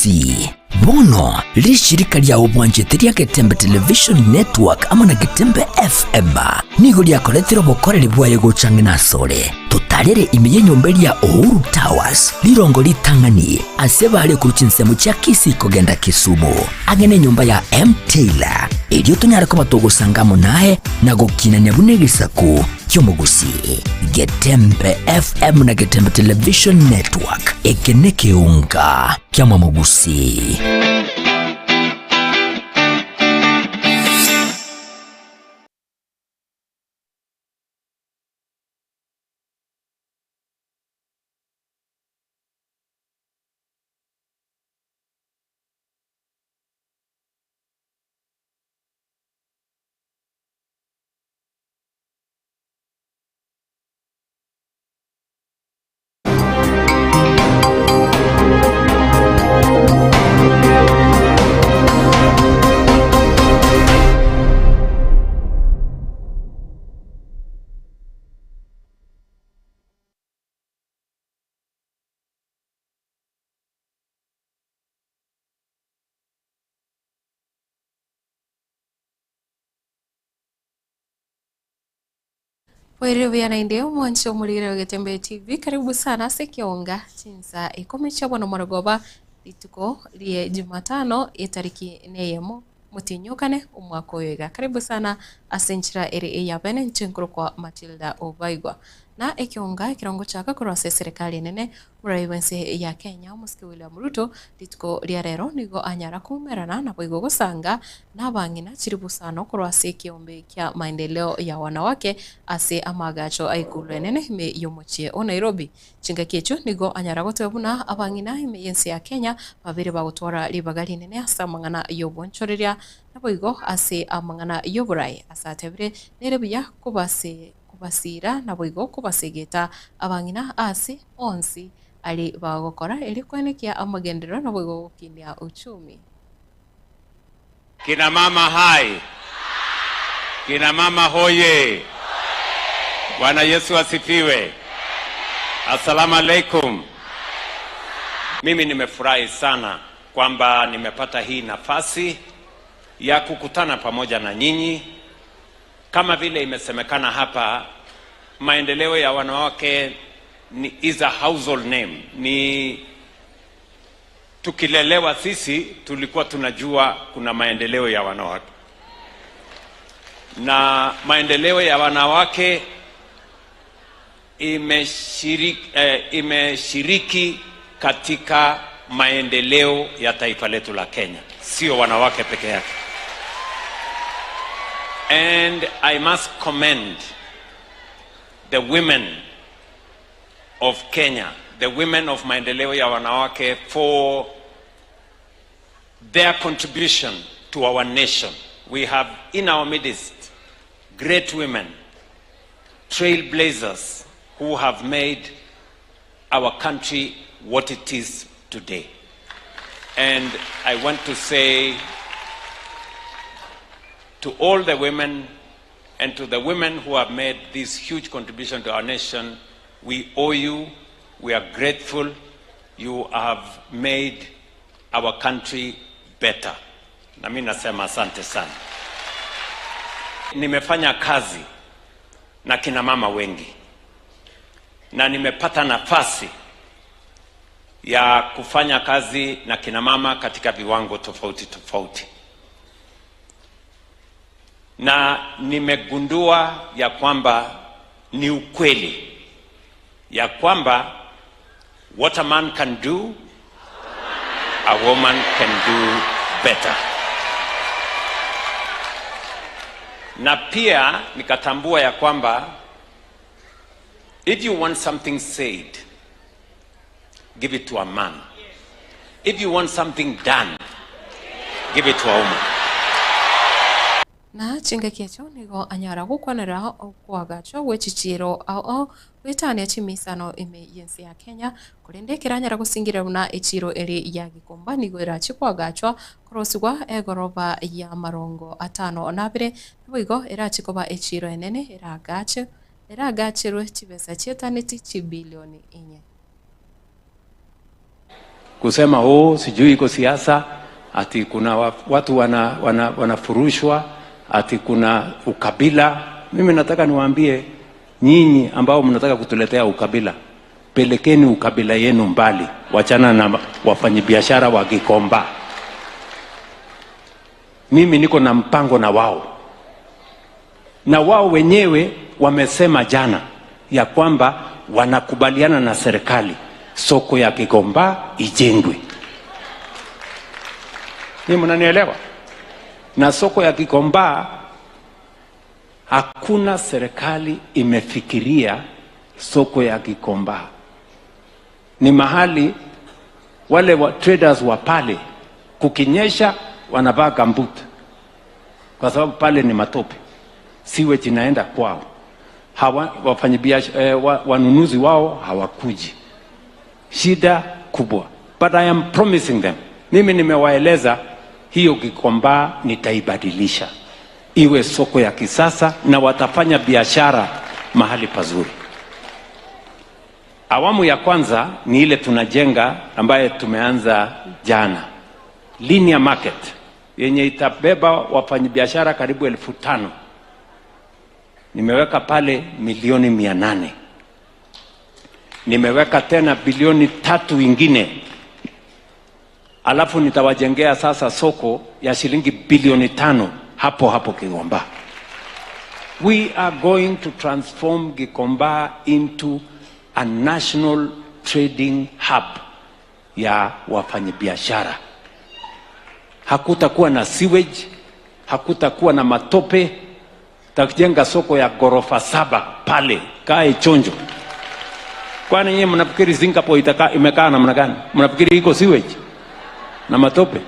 mugusi bono lishirika lya ubwanjete lya Getembe Television Network ama na Getembe FM nigo lyakoretero bokorere bwaye gucange nasore tutarere imiye nyombe lya Uhuru Towers lirongo litangani asebale kuruchinsemu cha Kisiko genda Kisumu agene nyumba ya M Taylor ilio tunyara ko batogusangamo nahe na gukina nyabunegisaku kyomugusi Getembe FM na Getembe Television Network ekeneke unga kyamwa mugusi. Wewe vya ndio mwanzo mulire Getembe TV karibu sana sekionga chinsa ikomecha bwana Morogoba lituko liye Jumatano itariki neyemo mutinyukane umwako wega karibu sana asenchira ere ya bene nchenkuru kwa Matilda Obaigwa na ekionga kirongo chaka kurose serikali nene muraiwense ya Kenya Musiki William Ruto lituko lya rero nigo anyara kumerana na boigo gusanga na bangina chiribusano kurose kiombe kya maendeleo ya wanawake ase amagacho aikulu nene me yomochie o Nairobi chinga kecho nigo anyara gotebuna abangina me yense ya Kenya babere bagutwara libagali nene asa mangana yobonchoreria na boigo ase amangana yoburai asatebire nerebuya kubasira na boigo kubasegeta abangina ase onsi ali bagokora ili kwenekia amagendero na boigo gukinia uchumi. Kina mama hai. Kina mama hoye. Bwana Yesu asifiwe. Assalamu alaikum. Mimi nimefurahi sana kwamba nimepata hii nafasi ya kukutana pamoja na nyinyi. Kama vile imesemekana hapa, maendeleo ya wanawake is a household name. Ni tukilelewa sisi tulikuwa tunajua kuna maendeleo ya wanawake. Na maendeleo ya wanawake imeshiriki katika maendeleo ya taifa letu la Kenya. Sio wanawake peke yake. And I must commend the women of Kenya, the women of maendeleo ya wanawake for their contribution to our nation. We have in our midst great women, trailblazers who have made our country what it is today. And I want to say to all the women and to the women who have made this huge contribution to our nation, we owe you, we are grateful. You have made our country better. Na mimi nasema asante sana. Nimefanya kazi na kina mama wengi. Na nimepata nafasi ya kufanya kazi na kina mama katika viwango tofauti tofauti. Na nimegundua ya kwamba ni ukweli ya kwamba what a man can do, a woman can do better. Na pia nikatambua ya kwamba if you want something said, give it to a man. If you want something done, give it to a woman. Na chinga kecho nigo anyara gukwanira kwagacho wechichiro ao wetania chimisano ime yensi ya Kenya kurendekera anyara gusingira na ichiro eri ya gikomba nigo irachi kwagachwa kurosugwa egoroba ya marongo 52 nigo irachi koba ichiro enene iragachirwe chibesa chetaniti chibilioni 4. kusema sijui iko siasa, ati kuna watu wanafurushwa, ati kuna ukabila. Mimi nataka niwaambie nyinyi ambao mnataka kutuletea ukabila, pelekeni ukabila yenu mbali, wachana na wafanyabiashara wa Gikomba. Mimi niko na mpango na wao, na wao wenyewe wamesema jana ya kwamba wanakubaliana na serikali soko ya Gikomba ijengwe. Ni mnanielewa? Na soko ya Gikomba hakuna serikali imefikiria soko ya Gikomba. Ni mahali wale traders wa pale kukinyesha wanavaa gambut, kwa sababu pale ni matope, siwe jinaenda kwao. Wafanyabiashara wanunuzi wao hawakuji, shida kubwa. But I am promising them, mimi nimewaeleza hiyo Gikomba nitaibadilisha iwe soko ya kisasa na watafanya biashara mahali pazuri. Awamu ya kwanza ni ile tunajenga ambaye tumeanza jana, linear market yenye itabeba wafanyabiashara karibu 5,000. Nimeweka pale milioni 800. Nimeweka tena bilioni 3 ingine. Alafu nitawajengea sasa soko ya shilingi bilioni 5 hapo Gikomba. We are going to transform Gikomba into a national trading hub ya wafanyabiashara. Hakutakuwa na sewage, hakutakuwa na matope. Tutajenga soko ya ghorofa 7 pale, kae chonjo. Kwani nyinyi mnafikiri Singapore imekaa namna gani? Mnafikiri iko sewage na matope?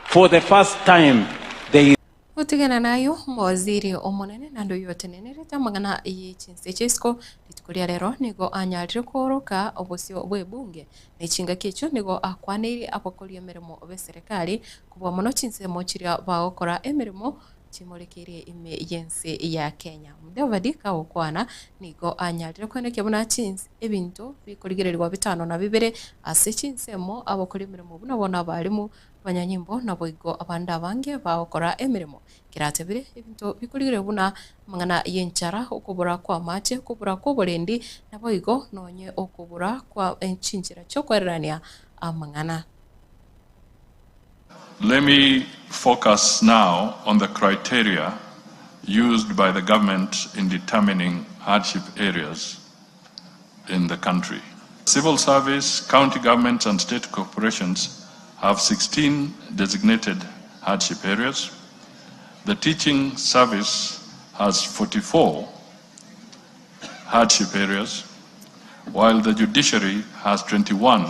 For the first time they utigana nayo mawaziri omonene nando yote nenereta magana y'echinse chesko litukuria rero nigo anyarire koroka obusio bwebunge n'echinga kicho nigo akwaniri abakoria emirimo be serikali kubwa mono chinse mochiria bagokora emirimo chimorekerie ime yense ya Kenya. Mudavadika okwana nigo anyarire kweneke buna chinse ebintu bikorigererwa 5 ase chinsemo abakoria emirimo buna bona balimu banyanyimbo na boigo abanda bange baokora emirimo kiratebire ebintu bikurigire buna mangana yenchara okubura kwa mache kubura kwa borendi na boigo nonye okubura kwa enchinjira chokwerania amangana. Let me focus now on the criteria used by the government in determining hardship areas in the country. Civil service, county governments and state corporations have 16 designated hardship areas. The teaching service has 44 hardship areas, while the judiciary has 21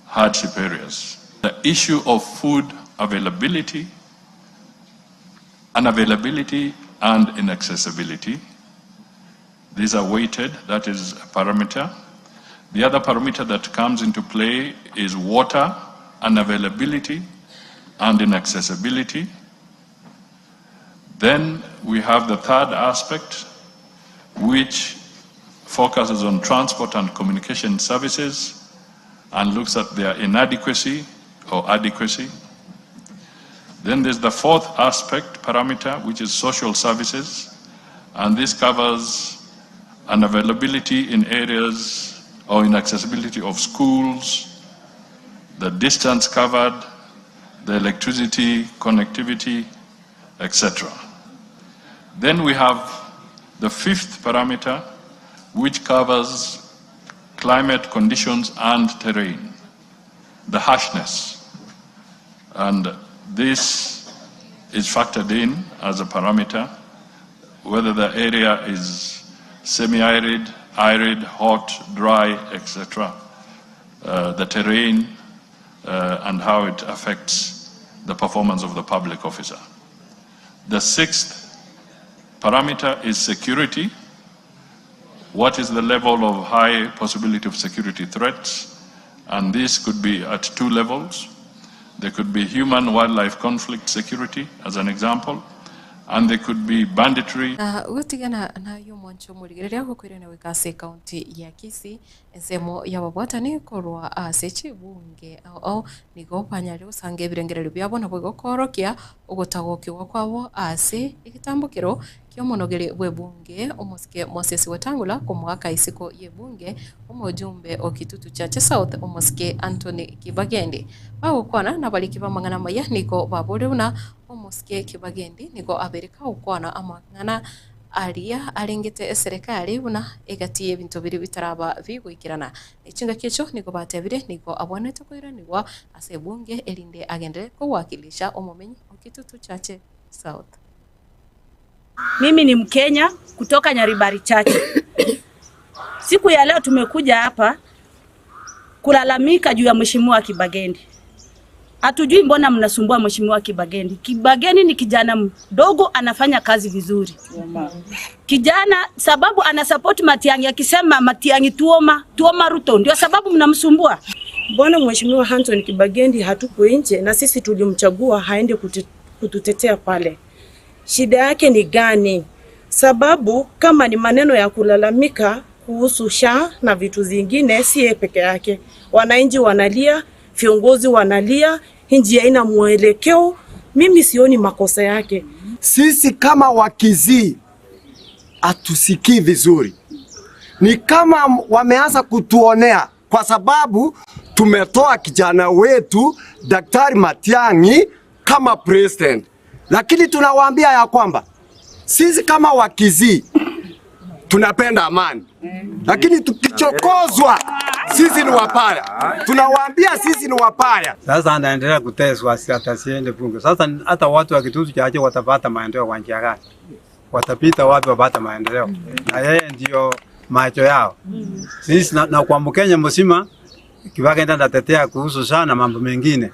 hardship areas. The issue of food availability, unavailability, and inaccessibility, these are weighted, that is a parameter. The other parameter that comes into play is water, unavailability, and inaccessibility. Then we have the third aspect, which focuses on transport and communication services and looks at their inadequacy or adequacy. Then there's the fourth aspect, parameter, which is social services, and this covers unavailability in areas or inaccessibility of schools, the distance covered, the electricity, connectivity, etc. Then we have the fifth parameter, which covers climate conditions and terrain, the harshness. And this is factored in as a parameter, whether the area is semi-arid, arid, hot, dry, etc. The terrain and how it affects the performance of the public officer. The sixth parameter is security. What is the level of high possibility of security threats? And this could be at 2 levels. There could be human-wildlife conflict security, as an example, and they could be banditry. Gutigana na yo mwancho murigereria gukwire na wikase county ya Kisii ensemo ya babwatani korwa asechi bunge au nigo panyari usange birengerero byabo nabwo gokorokia ugutagokirwa kwabo ase igitambukiro kyo monogere bwe bunge omusike Moses Wetangula ku mwaka isiko ye bunge umujumbe okitutu chache South omusike Anthony Kibagendi bagukwana nabaliki bamangana maya niko baboruna omusike Kibagendi niko abereka ukwana amangana aria arengete serikali buna egatiye bintu biri bitaraba bigwikirana ichinga kicho niko batebire niko abonete kwiranirwa ase bunge elinde agende ko wakilisha omumenyi okitutu chache South. Mimi ni Mkenya kutoka Nyaribari Chache. Siku ya leo tumekuja hapa kulalamika juu ya Mheshimiwa Kibagendi. Hatujui mbona mnasumbua Mheshimiwa Kibagendi. Kibagendi ni kijana mdogo anafanya kazi vizuri. Kijana sababu ana support Matiang'i akisema Matiang'i tuoma Ruto ndio sababu mnamsumbua. Bwana Mheshimiwa Anthony Kibagendi hatuko nje na sisi tulimchagua haende kututetea pale. Shida yake ni gani? Sababu kama ni maneno ya kulalamika kuhusu SHA na vitu zingine si yeye peke yake. Wananchi wanalia, viongozi wanalia, nchi haina mwelekeo. Mimi sioni makosa yake. Sisi kama Wakisii atusikii vizuri. Ni kama wameanza kutuonea kwa sababu tumetoa kijana wetu Daktari Matiang'i kama president. Lakini tunawaambia ya kwamba sisi kama Wakisii tunapenda amani. Lakini tukichokozwa sisi ni wapaya. Tunawaambia sisi ni wapaya. Sasa anaendelea kuteswa hata siende bunge. Sasa hata watu wa Kitutu Chache watapata maendeleo kwa njia gani? Watapita wapi wapata maendeleo? Na yeye ndio macho yao. Sisi na kwa Mkenya mzima Kibagendi anatetea kuhusu sana mambo mengine.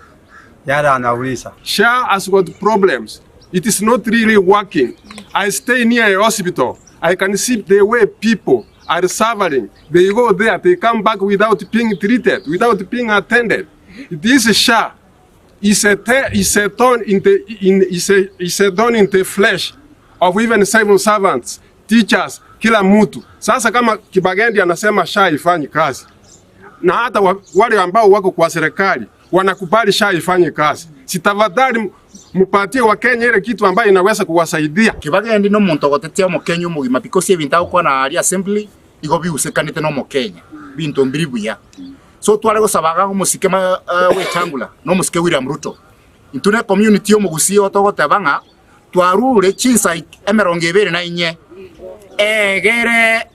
Yale anauliza. SHA has got problems. It is not really working. I stay near a hospital. I can see the way people are suffering. They go there, they come back without being treated, without being attended. This SHA is a thorn in the flesh of even civil servants, teachers, kila mtu. Sasa kama Kibagendi anasema SHA ifanye kazi, na hata wale ambao wako kwa serikali wanakubali SHA ifanye kazi, sitafadhali mupatie wa Kenya ile kitu ambayo inaweza kuwasaidia. Kibagendi no muntu gotetia mu Kenya umugima because ebintu akwa na ari assembly igo biusekanite no mu Kenya bintu mbiri buya. So twale gosabaga umusike Wetangula no musike William Ruto intune community yo mugusi otogotabanga twarure chinsa emeronge bere na inye egere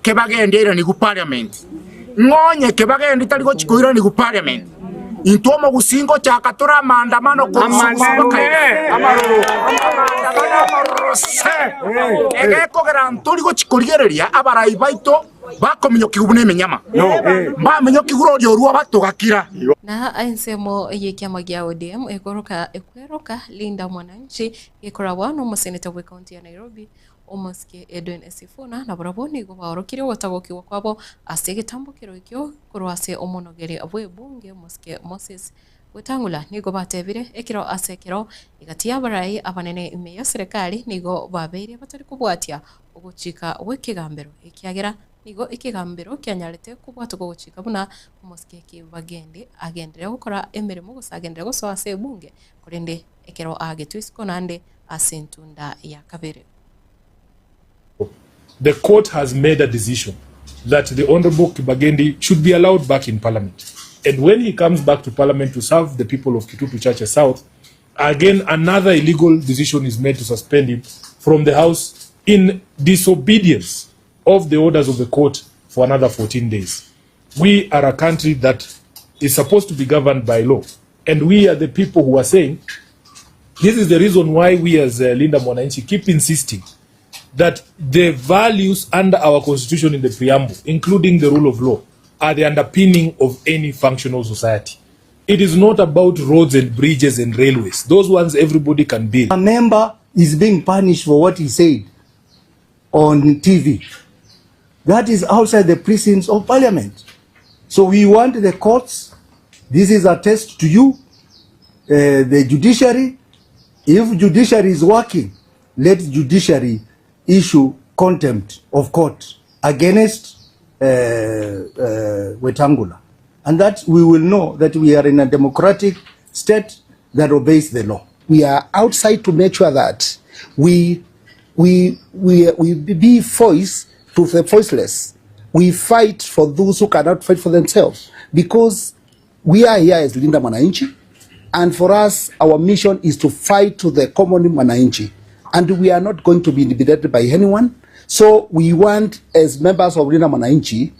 Kibagendi ira ni ku parliament ngonye Kibagendi tali go chikoira ni ku parliament intomo gusingo chakatura maandamano ko egeko garanturi go chikorigereria abarai baito bakominyo kigubune menyama ba menyo kiguro ryo batugakira na ensemo yekiama gya ODM ekweroka Linda Mwananchi ikorabwa no museneta wa county ya Nairobi omusike Edwin Sifuna na baraboni go barokire watagokiwa kwabo asegitambukiro ikyo kurwase omonogere abwe bunge omusike Moses Wetangula nigo batebire ekiro asekiro igatia barai abanene imeyo serikali nigo babeire batari kubwatia uguchika wekigambero ikiagera nigo ikigambero kyanyarete kubwata guchika buna omusike Kibagendi agendere gukora emirimo gusagendere guswase bunge kurende ekiro agetwisiko nande asentunda ya kabere. The court has made a decision that the Honorable Kibagendi should be allowed back in Parliament. And when he comes back to Parliament to serve the people of Kitutu Chache South, again, another illegal decision is made to suspend him from the House in disobedience of the orders of the court for another 14 days. We are a country that is supposed to be governed by law. And we are the people who are saying, this is the reason why we as Linda Mwananchi keep insisting that the values under our constitution in the preamble, including the rule of law, are the underpinning of any functional society. It is not about roads and bridges and railways. Those ones everybody can build. A member is being punished for what he said on TV. That is outside the precincts of Parliament. So we want the courts, this is a test to you, the judiciary. If judiciary is working let judiciary issue contempt of court against Wetangula, and that we will know that we are in a democratic state that obeys the law. We are outside to make sure that we be voice to the voiceless. We fight for those who cannot fight for themselves, because we are here as Linda Mwananchi, and for us, our mission is to fight to the common Mwananchi, and we are not going to be intimidated by anyone. So we want, as members of Linda Mwananchi,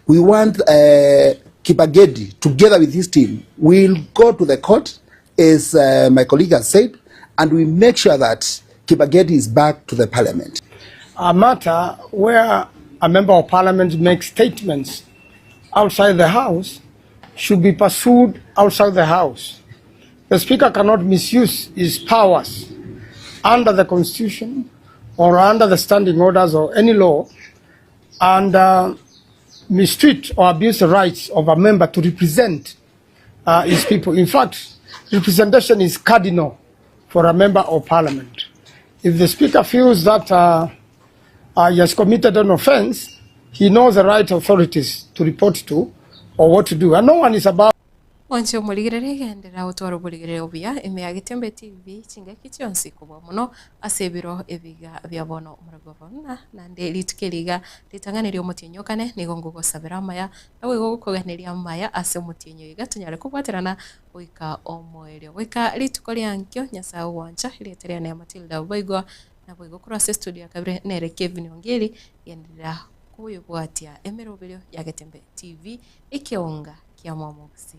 we want Kibagedi, together with his team, will go to the court, as my colleague has said, and we make sure that Kibagedi is back to the parliament. A matter where a member of parliament makes statements outside the house should be pursued outside the house. The speaker cannot misuse his powers under the constitution or under the standing orders or any law, and mistreat or abuse the rights of a member to represent his people. In fact, representation is cardinal for a member of parliament. If the speaker feels that he has committed an offense, he knows the right authorities to report to or what to do, and no one is about. Wancho muligirere gendera utwaro buligirere obia ime ya Gitembe TV chinga kichonsi kubwa muno asebiro ebiga bya bono muragobona nande litukeliga litanganira omutinyokane nigongo gosabira maya nawe gokuganiria maya ase mutinyo igatunyare kubwaterana oika omoelio wika litukolia nkyo nyasa wancha ileteria na Matilda Boigwa na Boigwa kura studio kabire nere Kevin Ongeri yendera kuyubwatia emerobelio ya Gitembe TV ikionga kia mwamugusi.